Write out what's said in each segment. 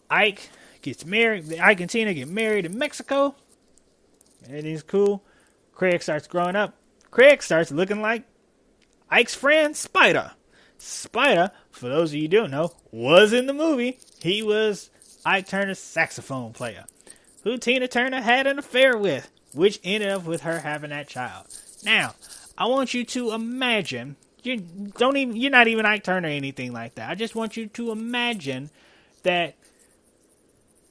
Ike gets married. Ike and Tina get married in Mexico. Everything's cool. Craig starts growing up. Craig starts looking like Ike's friend, Spider. Spider, for those of you who don't know, was in the movie. He was Ike Turner's saxophone player, who Tina Turner had an affair with, which ended up with her having that child. Now, I want you to imagine, you're not even Ike Turner or anything like that. I just want you to imagine that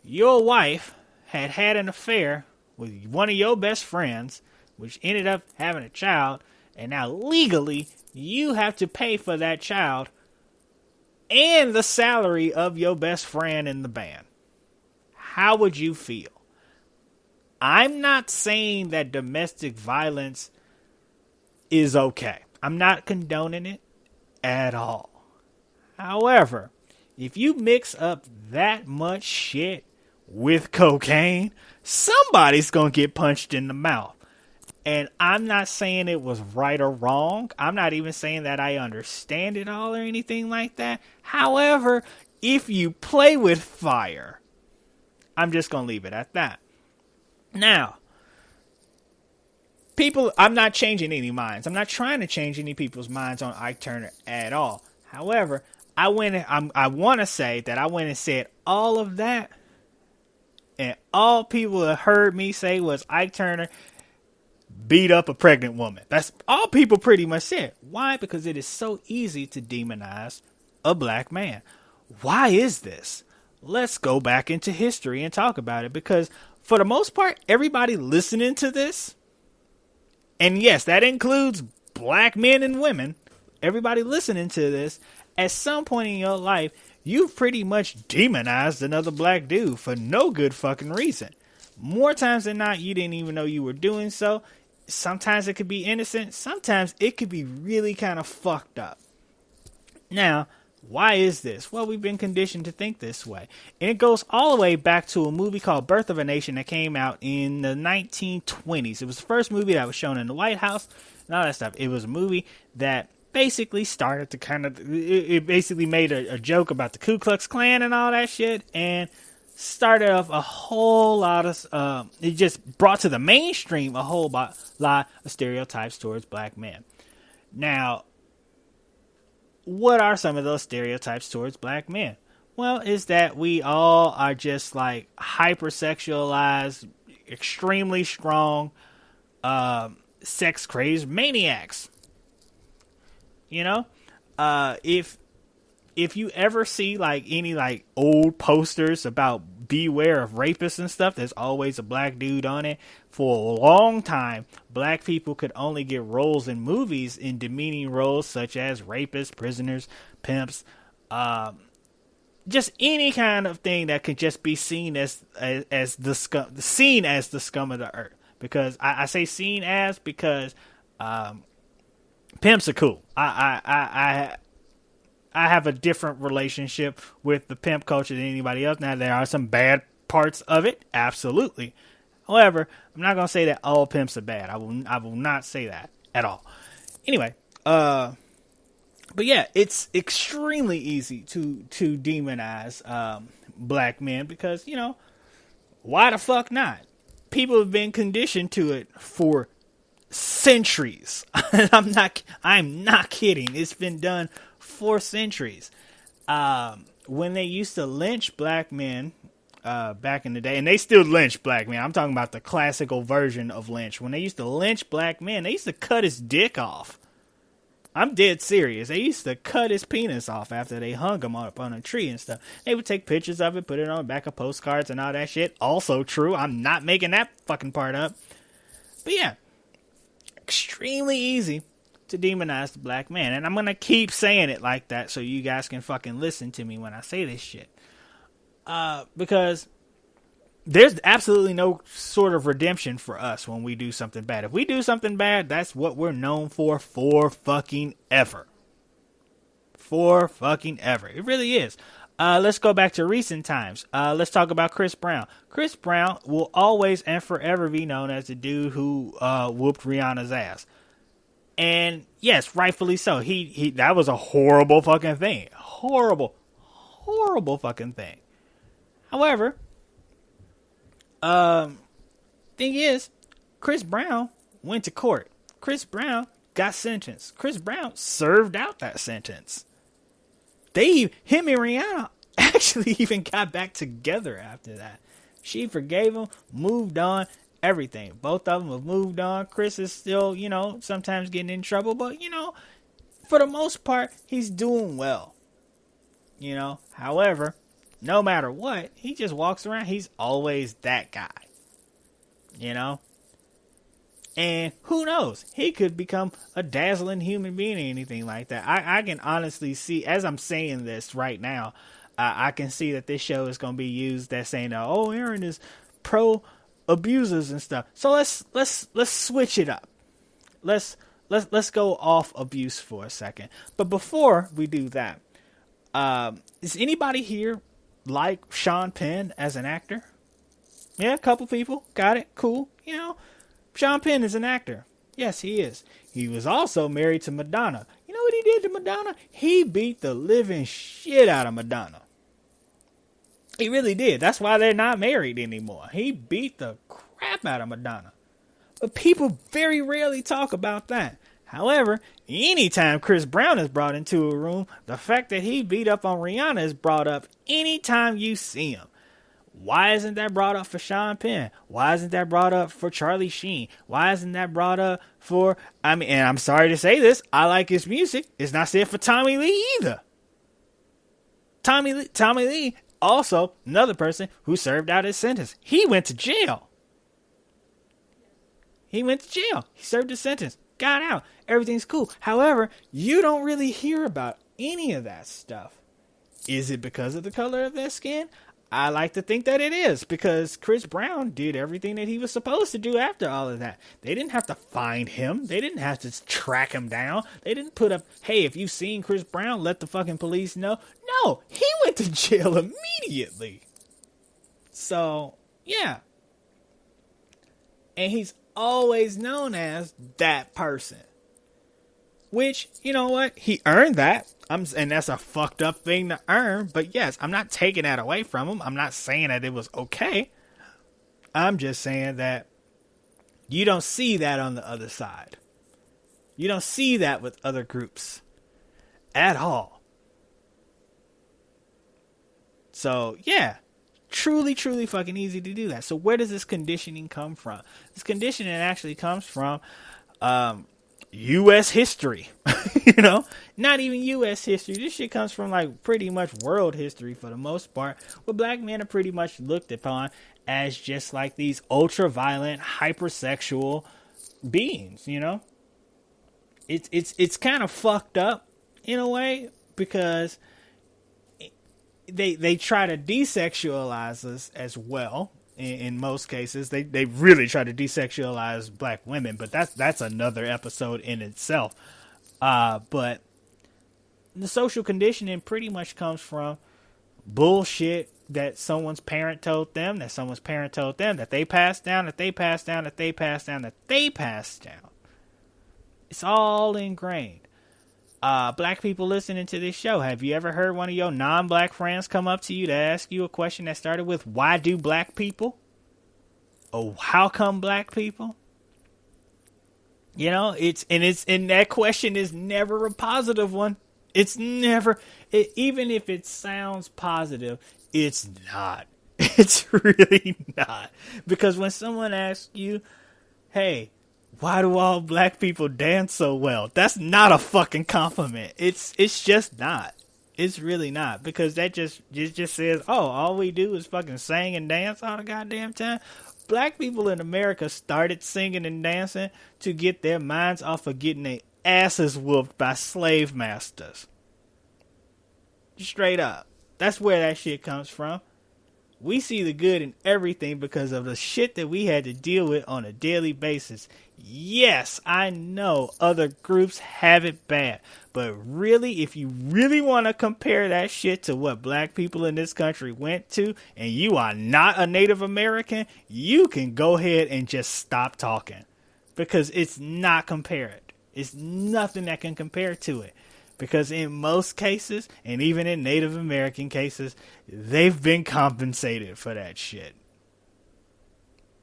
your wife had an affair with one of your best friends, which ended up having a child, and now legally you have to pay for that child and the salary of your best friend in the band. How would you feel? I'm not saying that domestic violence is okay. I'm not condoning it at all. However, if you mix up that much shit with cocaine, somebody's going to get punched in the mouth. And I'm not saying it was right or wrong. I'm not even saying that I understand it all or anything like that. However, if you play with fire, I'm just going to leave it at that. Now, I'm not changing any minds. I'm not trying to change any people's minds on Ike Turner at all. However, I want to say that I went and said all of that, and all people that heard me say was Ike Turner beat up a pregnant woman. That's all people pretty much said. Why? Because it is so easy to demonize a black man. Why is this? Let's go back into history and talk about it, because for the most part, everybody listening to this, and yes, that includes black men and women, everybody listening to this, at some point in your life, you've pretty much demonized another black dude for no good fucking reason. More times than not, you didn't even know you were doing so. Sometimes it could be innocent. Sometimes it could be really kind of fucked up. Now, why is this? Well, we've been conditioned to think this way. And it goes all the way back to a movie called Birth of a Nation that came out in the 1920s. It was the first movie that was shown in the White House and all that stuff. It was a movie that basically started to it basically made a joke about the Ku Klux Klan and all that shit, and started off a whole lot of, it just brought to the mainstream a whole lot of stereotypes towards black men. Now, what are some of those stereotypes towards black men? Well, is that we all are just like hypersexualized, extremely strong, sex crazed maniacs. You know, if you ever see like any like old posters about beware of rapists and stuff, there's always a black dude on it. For a long time, black people could only get roles in movies in demeaning roles such as rapists, prisoners, pimps, just any kind of thing that could just be seen as the scum of the earth. Because I say seen as because pimps are cool. I have a different relationship with the pimp culture than anybody else. Now, there are some bad parts of it, absolutely. However, I'm not going to say that all pimps are bad. I will not say that at all. Anyway, but yeah, it's extremely easy to demonize black men because, you know, why the fuck not? People have been conditioned to it for centuries. I'm not kidding. It's been done for centuries. When they used to lynch black men back in the day, and they still lynch black men. I'm talking about the classical version of lynch. When they used to lynch black men, they used to cut his dick off. I'm dead serious. They used to cut his penis off after they hung him up on a tree and stuff. They would take pictures of it, put it on the back of postcards and all that shit. Also true. I'm not making that fucking part up. But yeah, extremely easy to demonize the black man. And I'm going to keep saying it like that so you guys can fucking listen to me when I say this shit. Because there's absolutely no sort of redemption for us when we do something bad. If we do something bad, that's what we're known for fucking ever. For fucking ever. It really is. Let's go back to recent times. Let's talk about Chris Brown. Chris Brown will always and forever be known as the dude who whooped Rihanna's ass. And yes, rightfully so. He that was a horrible fucking thing. Horrible fucking thing. However, thing is, Chris Brown went to court. Chris Brown got sentenced. Chris Brown served out that sentence. Him and Rihanna actually even got back together after that. She forgave him, moved on, everything. Both of them have moved on. Chris is still, sometimes getting in trouble, but, for the most part, he's doing well. However, no matter what, he just walks around. He's always that guy. And who knows? He could become a dazzling human being or anything like that. I can honestly see, as I'm saying this right now, I can see that this show is going to be used as saying, "Oh, Aaron is pro abusers and stuff." So let's switch it up. Let's go off abuse for a second. But before we do that, is anybody here like Sean Penn as an actor? Yeah, a couple people. Got it. Cool. Sean Penn is an actor. Yes, he is. He was also married to Madonna. You know what he did to Madonna? He beat the living shit out of Madonna. He really did. That's why they're not married anymore. He beat the crap out of Madonna. But people very rarely talk about that. However, anytime Chris Brown is brought into a room, the fact that he beat up on Rihanna is brought up anytime you see him. Why isn't that brought up for Sean Penn? Why isn't that brought up for Charlie Sheen? Why isn't that brought up for, and I'm sorry to say this, I like his music. It's not said for Tommy Lee either. Tommy Lee, also another person who served out his sentence. He went to jail. He served his sentence. Got out. Everything's cool. However, you don't really hear about any of that stuff. Is it because of the color of their skin? I like to think that it is, because Chris Brown did everything that he was supposed to do after all of that. They didn't have to find him. They didn't have to track him down. They didn't put up, "Hey, if you've seen Chris Brown, let the fucking police know." No, he went to jail immediately. So, yeah. And he's always known as that person. Which, you know what? He earned that. And that's a fucked up thing to earn. But yes, I'm not taking that away from him. I'm not saying that it was okay. I'm just saying that you don't see that on the other side. You don't see that with other groups at all. So, yeah. Truly, truly fucking easy to do that. So where does this conditioning come from? This conditioning actually comes from U.S. history. Not even U.S. history. This shit comes from like pretty much world history for the most part, where black men are pretty much looked upon as just like these ultra-violent, hypersexual beings. It's kind of fucked up in a way, because they try to desexualize us as well. In most cases, they really try to desexualize black women, but that's another episode in itself. But the social conditioning pretty much comes from bullshit that someone's parent told them, that someone's parent told them, that they passed down, that they passed down, that they passed down, that they passed down. It's all ingrained. Black people listening to this show, have you ever heard one of your non-black friends come up to you to ask you a question that started with, "Why do black people?" Or "How come black people?" And that question is never a positive one. It's never, even if it sounds positive, it's not. It's really not. Because when someone asks you, "Hey, why do all black people dance so well?" That's not a fucking compliment. It's just not. It's really not. Because that just says, "Oh, all we do is fucking sing and dance all the goddamn time." Black people in America started singing and dancing to get their minds off of getting their asses whooped by slave masters. Straight up. That's where that shit comes from. We see the good in everything because of the shit that we had to deal with on a daily basis. Yes, I know other groups have it bad. But really, if you really want to compare that shit to what black people in this country went to, and you are not a Native American, you can go ahead and just stop talking. Because it's not compared. It's nothing that can compare to it. Because in most cases, and even in Native American cases, they've been compensated for that shit.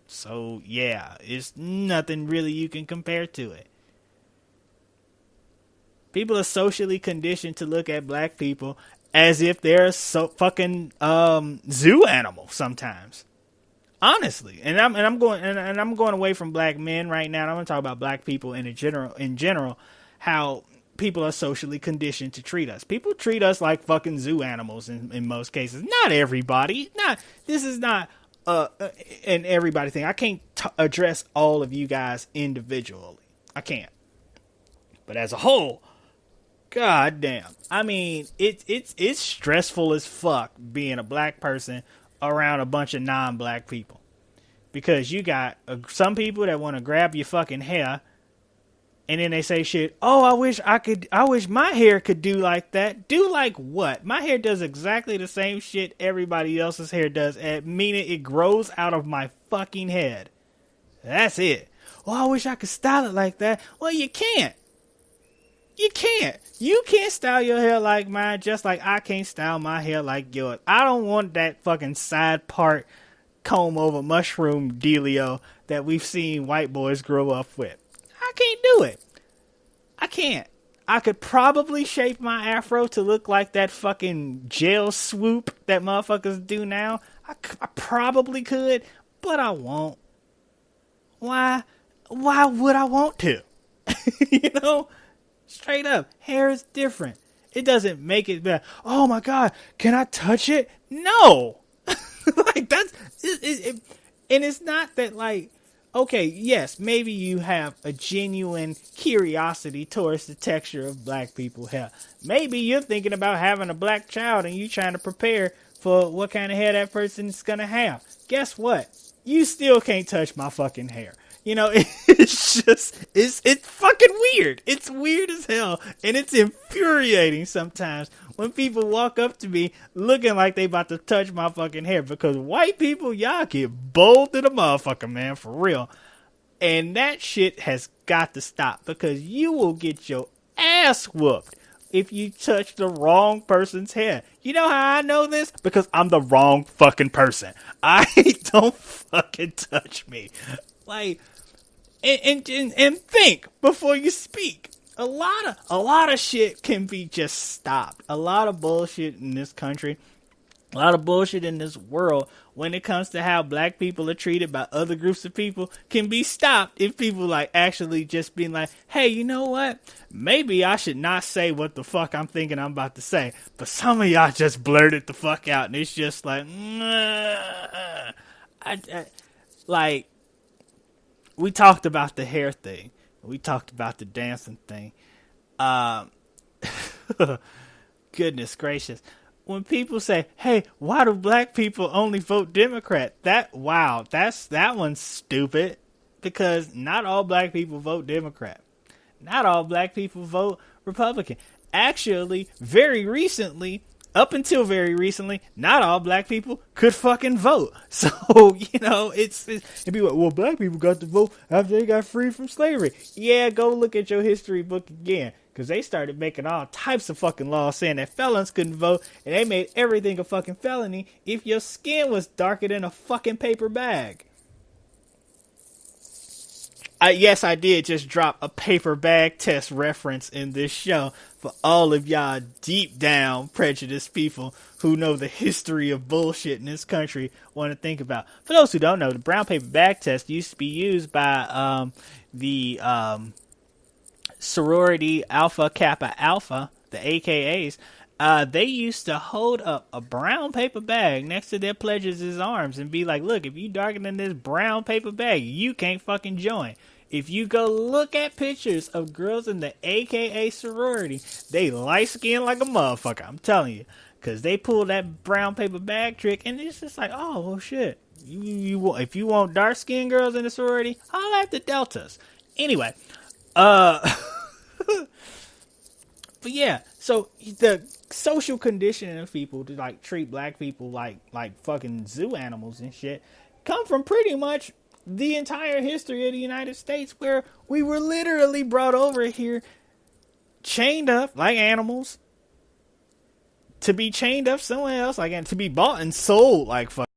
So, yeah, it's nothing really you can compare to it. People are socially conditioned to look at black people as if they're so fucking zoo animals sometimes. Honestly, I'm going away from black men right now. I'm going to talk about black people in general, how people are socially conditioned to treat us. People treat us like fucking zoo animals in most cases. Not everybody. This is not an everybody thing. I can't address all of you guys individually. I can't. But as a whole, god damn. I mean, it's stressful as fuck being a black person around a bunch of non-black people, because you got some people that want to grab your fucking hair, and then they say shit. Oh, I wish my hair could do like that. Do like what? My hair does exactly the same shit everybody else's hair does, meaning it grows out of my fucking head. That's it. Oh, I wish I could style it like that. Well, you can't. You can't. You can't style your hair like mine, just like I can't style my hair like yours. I don't want that fucking side part comb over mushroom dealio that we've seen white boys grow up with. I can't do it. I can't. I could probably shape my afro to look like that fucking gel swoop that motherfuckers do now. I probably could, but I won't. Why? Why would I want to? You know? Straight up, hair is different. It doesn't make it better. Oh my god, can I touch it? No. Like that's and it's not that, like, okay, yes, maybe you have a genuine curiosity towards the texture of black people's hair. Maybe you're thinking about having a black child and you trying to prepare for what kind of hair that person is gonna have. Guess what? You still can't touch my fucking hair. You know, it's just, it's fucking weird. It's weird as hell. And it's infuriating sometimes when people walk up to me looking like they about to touch my fucking hair. Because white people, y'all get bold to the motherfucker, man, for real. And that shit has got to stop, because you will get your ass whooped if you touch the wrong person's hair. You know how I know this? Because I'm the wrong fucking person. Don't fucking touch me. Like, and think before you speak. A lot of shit can be just stopped. A lot of bullshit in this country, a lot of bullshit in this world, when it comes to how black people are treated by other groups of people, can be stopped if people like actually just being like, hey, you know what? Maybe I should not say what the fuck I'm thinking I'm about to say. But some of y'all just blurted the fuck out, and it's just like, like, we talked about the hair thing. We talked about the dancing thing. Goodness gracious. When people say, hey, why do black people only vote Democrat? That one's stupid. Because not all black people vote Democrat. Not all black people vote Republican. Actually, up until very recently, not all black people could fucking vote. So, you know, it'd be like, well, black people got to vote after they got free from slavery. Yeah, go look at your history book again. Because they started making all types of fucking laws saying that felons couldn't vote. And they made everything a fucking felony if your skin was darker than a fucking paper bag. Yes, I did just drop a paper bag test reference in this show for all of y'all deep down prejudiced people who know the history of bullshit in this country want to think about. For those who don't know, the brown paper bag test used to be used by the sorority Alpha Kappa Alpha, the AKAs. They used to hold up a brown paper bag next to their pledges' arms and be like, look, if you darker than this brown paper bag, you can't fucking join. If you go look at pictures of girls in the AKA sorority, they light skinned like a motherfucker, I'm telling you. Because they pull that brown paper bag trick, and it's just like, oh, well, shit. If you want dark skinned girls in the sorority, I'll have the Deltas. Anyway, but yeah, so the social conditioning of people to like treat black people like fucking zoo animals and shit come from pretty much the entire history of the United States, where we were literally brought over here chained up like animals, to be chained up somewhere else, like, and to be bought and sold like fuck.